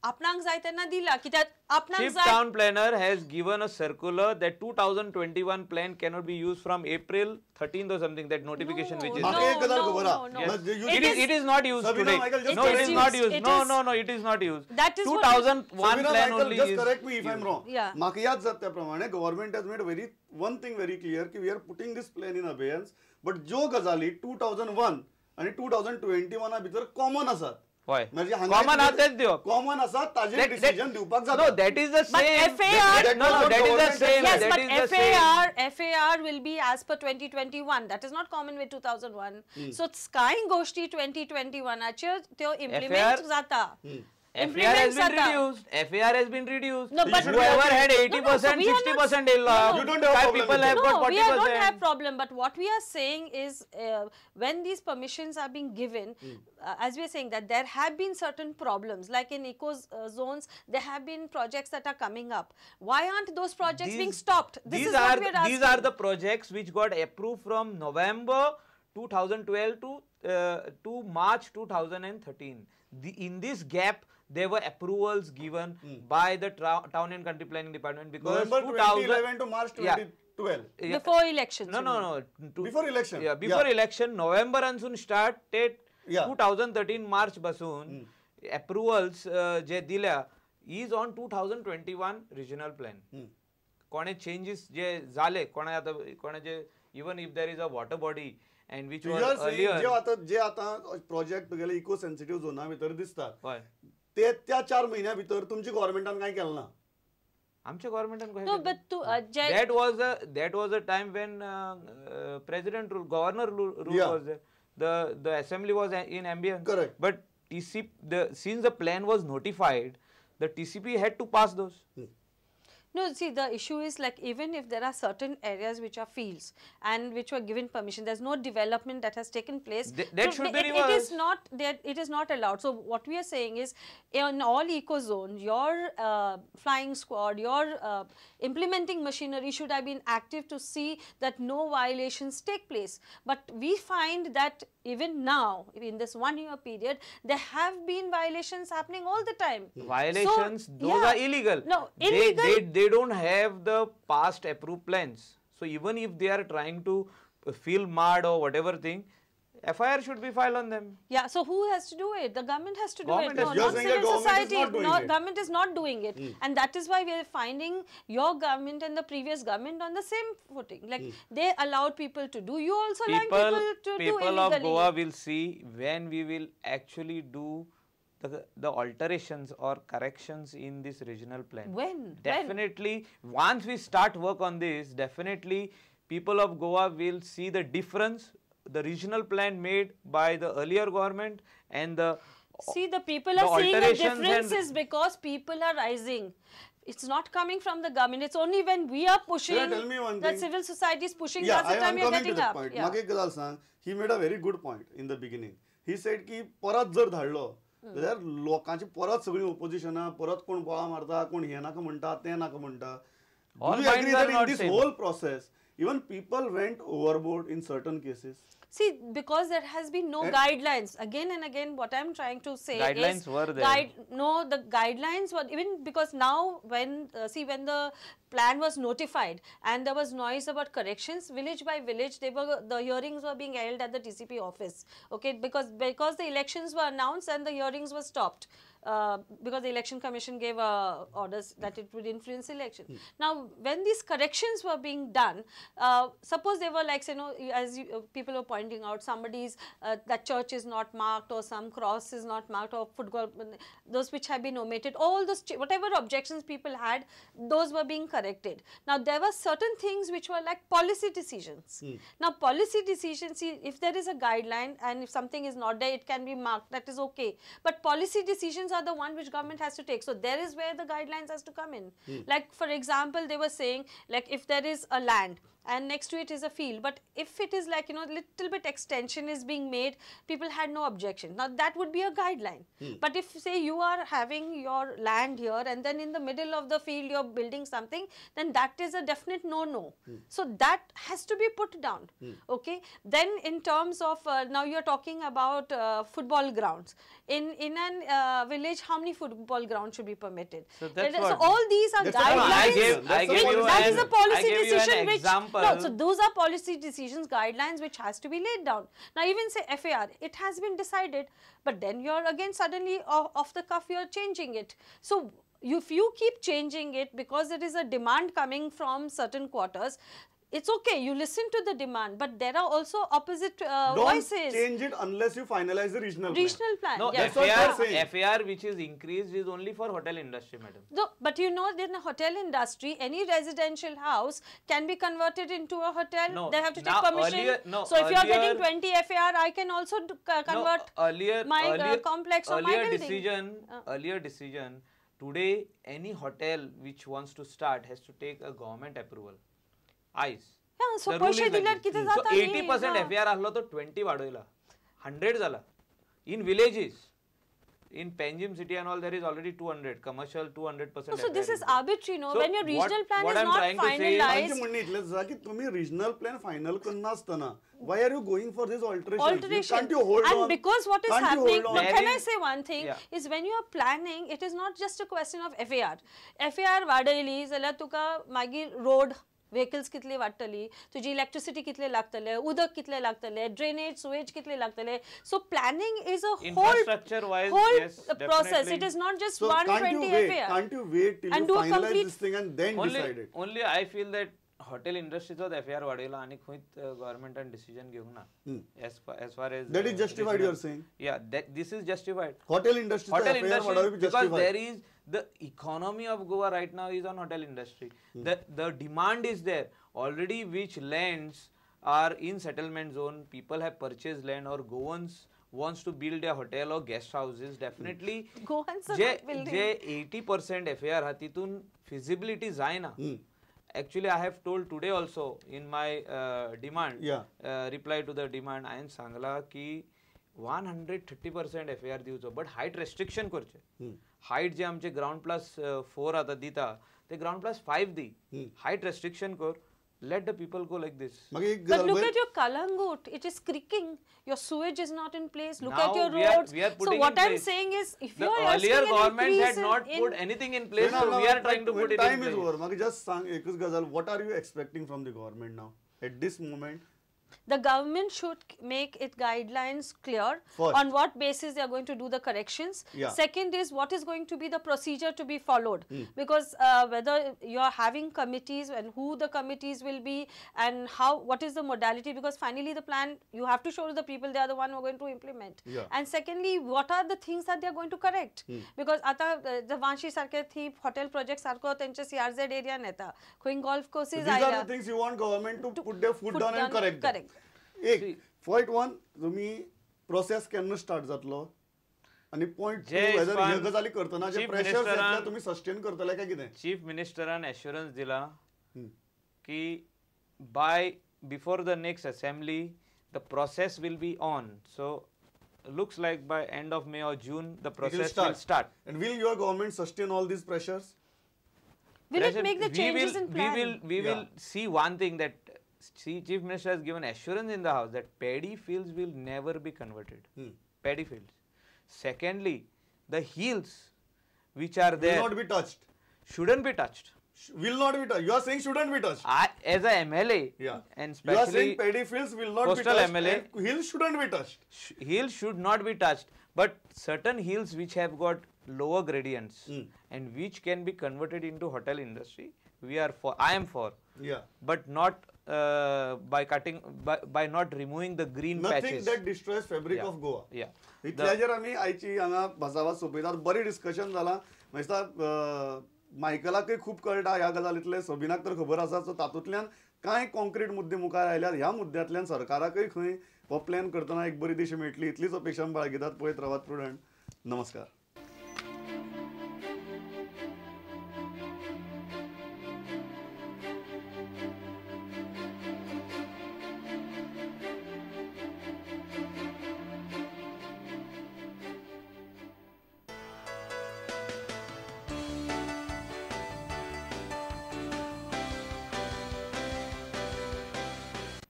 आपणाक जाय तेन्ना दिला कित्याक आपणाक Chief जाय Town Planner has given a circular that 2021 plan cannot be used from April 13th or something, that notification which is no, म्हाका एक गजाल no, खबर no, आहा. no. Mas- it is not used Sabina today. Michael, just No, it is correct not me. used. It No, is- no, no, it is not used. That is what- 2001 Sabina plan Michael, only just is correct me if I'm wrong. Yeah. म्हाका याद जाता त्या प्रमाणे government has made one thing very clear ki we are putting this plan in abeyance, but ज्यो गजाली 2001 आणि 2021 भितर common आसात. Why? म्हणजे Common आहा तेच दिवप. common आसात ताजेर That- decision दिवपाक जाता. No, that is the But same. FAR No, no, that is the same. Yes, That but is the same. FAR will be as per 2021. That is not common with 2001. So Sky Goshti 2021 acher त्यो implement जाता. FAR has been reduced. FAR has been reduced. No, but whoever had No, 80%, we are not- 60% No, you don't have a five problem people with have that. got No, we 40%. don't have problem. But what we are saying is, when these permissions are being given, as we are saying that there have been certain problems, like in eco zones, there have been projects that are coming up. Why aren't those projects being stopped? This is what we are asking. These are the projects which got approved from November 2012 to March 2013. In this gap, there were approvals given by the Town and Country Planning Department because November 2011 to March 2012. Before elections. No. Before election. Yeah, before election, November ansun started. Yeah. 2013 March pasun approvals जे दिल्या is on 2021 regional plan. कोणे changes जे झाले कोणे जे even if there is a water body and which was earlier. जे आता project तुगेले eco sensitive झोना भितर दिसतात होय. ते त्या 4 महिन्या भितर तुमच्या गव्हर्नमेंटान काय केलं ना आमच्या गव्हर्नमेंटान No, but to that was a time when president rule, governor rule Yeah. was there. The assembly was in ambience. Correct. But since the plan was notified, the TCP had to pass those. No, see, the issue is like even if there are certain areas which are fields and which were given permission, there's no development that has taken place. That should be reversed. It is not allowed. So what we are saying is, in all eco zones, your flying squad, your implementing machinery should have been active to see that no violations take place. But we find that even now, in this 1 year period, there have been violations happening all the time. Violations, So, those yeah. are illegal. No, illegal. They don't have the past approved plans. So even if they are trying to fill mud or whatever thing, FIR should be filed on them. Yeah, so who has to do it? The government has to do Government it. No, has- You're not saying civil that government is society. not doing No, it. government is not doing it. And that is why we are finding your government and the previous government on the same footing. Like they allowed people to do. You also allowing people to do People of illegally. Goa will see when we will actually do the alterations or corrections in this regional plan. When? Definitely, once we start work on this, definitely people of Goa will see the difference, the regional plan made by the earlier government and the See, the people are seeing a alterations difference and- is because people are rising. It's not coming from the government. It's only when we are pushing, Sir, tell me one that thing. civil society is pushing, Yeah, that's the time I'm you're coming to getting that up. point. Yeah. म्हाका एक गजाल सांग, he made a very good point in the beginning. He said की परत जर धाडलो जाल्यार लोकांची परत सगळी ओपोजिशनां परत कोण बोळा मारता कोण हे नाका म्हणटा ते नाका म्हणटा. All Do you agree minds are that in not this same. whole process even people went overboard in certain cases? See, because there has been no guidelines. Again and again, what I'm trying to say Guidelines is... were there. No, the guidelines were... Even because now when... when the plan was notified and there was noise about corrections, village by village, the hearings were being held at the TCP office. Okay, because the elections were announced and the hearings were stopped. Because the election commission gave orders that it would influence election. Now, when these corrections were being done, suppose they were like, you know, as people were pointing out, somebody's that church is not marked or some cross is not marked or football, those which have been omitted, all those whatever objections people had, those were being corrected. Now, there were certain things which were like policy decisions. Now, policy decisions, see, if there is a guideline and if something is not there, it can be marked, that is okay. But policy decisions are the one which government has to take. So, there is where the guidelines has to come in. Like, for example, they were saying, like, if there is a land and next to it is a field. But if it is like, little bit extension is being made, people had no objection. Now that would be a guideline. But if say you are having your land here and then in the middle of the field you're building something, then that is a definite no. So that has to be put down. Okay. Then in terms of now you're talking about football grounds. In an village, how many football grounds should be permitted? So that's So what. all these are That's guidelines. I gave you That is a policy decision which example. no, so those are policy decisions, guidelines which has to be laid down. Now even say FAR, it has been decided, but then you're again suddenly off the cuff you're changing it. So if you keep changing it because there is a demand coming from certain quarters, it's okay, you listen to the demand, but there are also opposite Don't voices. change it unless you finalize the regional plan. Regional plan. No, yeah. That's what they're saying. FAR which is increased is only for hotel industry, madam. No, but in the hotel industry, any residential house can be converted into a hotel. No, They have to take now permission. So if you are getting 20 FAR, I can also convert my complex or my building. Earlier decision, today any hotel which wants to start has to take a government approval. ICE. Yeah, so The rule is पैसे दिल्यार like किती this. So जाता न्ही, 80% हा. FAR असलो तो 20 वाढवला 100 झाला. In villages, in Panjim city and all, there is already 200 commercial 200%. So this is arbitrary, no? So when your regional plan what is I'm not trying to say is- finalized. त्यांचे म्हणणे इतलेंच आसा की तुम्ही regional plan final करना आसतना why are you going for this alteration? Can't you hold and on? because what is Can't you happening, hold no, on? can I There is- say one thing, Yeah. is when you are planning, it is not just a question of FAR. FAR वाढयली जाल्यार तुका मागीर road vehicles कितले वाडटली, तुजी electricity कितले लागतले, उदक कितले लागतले, drainage, sewage कितले लागतले. So planning is a Infrastructure wise, whole yes, process. definitely. It is not just So can't 120 you wait? FAR. Can't you wait till And you do a finalize complete- this thing and then decide it? only I feel that hotel industryचोच FAR वाडयला आणि खंयच government decision घेवंक ना. As far as That is justified, you are saying? Yeah, this is justified. Hotel industry Hotel FAR industry, वाढावी because justified. there is the economy of Goa right now is on hotel industry. The demand is there already. Which lands are in settlement zone, people have purchased land, or Goans wants to build a hotel or guest houses. Definitely Goans are J not building. J 80% FAR हा तितून feasibility जायना. Actually, I have told today also in my demand, reply to the demand, I am Sangla की 130% FAR दिवचो, but height restriction करचे. Height जे आमचे ground plus 4 आता दिता, ते ground plus 5 दी. Height restriction कर. Let the people go like this. But look at your Kalangut, it is creaking. Your sewage is not in place. Look at Now your we are- roads. we are So putting what in I'm place. saying is, if The you are earlier asking an government had increase not in put anything in place, so we are trying to put it in Time is place. over. मागे just सांग एकच गजाल, what are you expecting from the government now at this moment? the government should make its guidelines clear First. on what basis they are going to do the corrections. Yeah. Second is what is going to be the procedure to be followed, because whether you are having committees and who the committees will be and what is the modality, because finally the plan you have to show to the people they are the one who are going to implement. Yeah. And secondly, what are the things that they are going to correct, because आता the Vanshi sarke thi hotel project sarko त्यांचे CRZ area नेता खंय golf courses These are आयला. the things you want government to put their foot down and correct them. Correct. एक point one तुम्ही process केन्ना start जातलो आणि point two जे whether इस्पान ह्यो गजाली करतना जे chief pressures minister येतले तुम्ही sustain करतले काय कितें? Chief Minister assurance दिला कि before the next assembly the process will be on. So looks like by end of May or June the process will start. And will your government sustain all these pressures? Will it make the changes in plan? We will see one thing, that Chief Minister has given assurance in the House that paddy fields will never be converted. Paddy fields. Secondly, the hills which are there Will not be touched. shouldn't be touched. Will not be touched. You are saying shouldn't be touched. As a MLA, Yeah. and You are especially saying paddy fields will not be coastal touched MLA, and hills shouldn't be touched. hills should not be touched, but certain hills which have got lower gradients and which can be converted into hotel industry, I am for. Yeah. But not by not removing the green Nothing patches. that destroys fabric of Goa. Yeah. इतल्या जर आमी आयची हांगा भासाभास सोपयतात, बरी discussion जाला. म्हाका मायकलाकय खूब कळटा ह्या गजालींतले, सबिनाक तर खबर आसा. सो तातूंतल्यान कांय कॉन्क्रीट मुद्दे मुखार आयल्यात. ह्या मुद्द्यांतल्यान सरकाराकय खंय हो प्लॅन करतना एक बरी दिशा मेळटली, इतलीच अपेक्षा बाळगितात. पळयत रावात प्रुडंट. नमस्कार.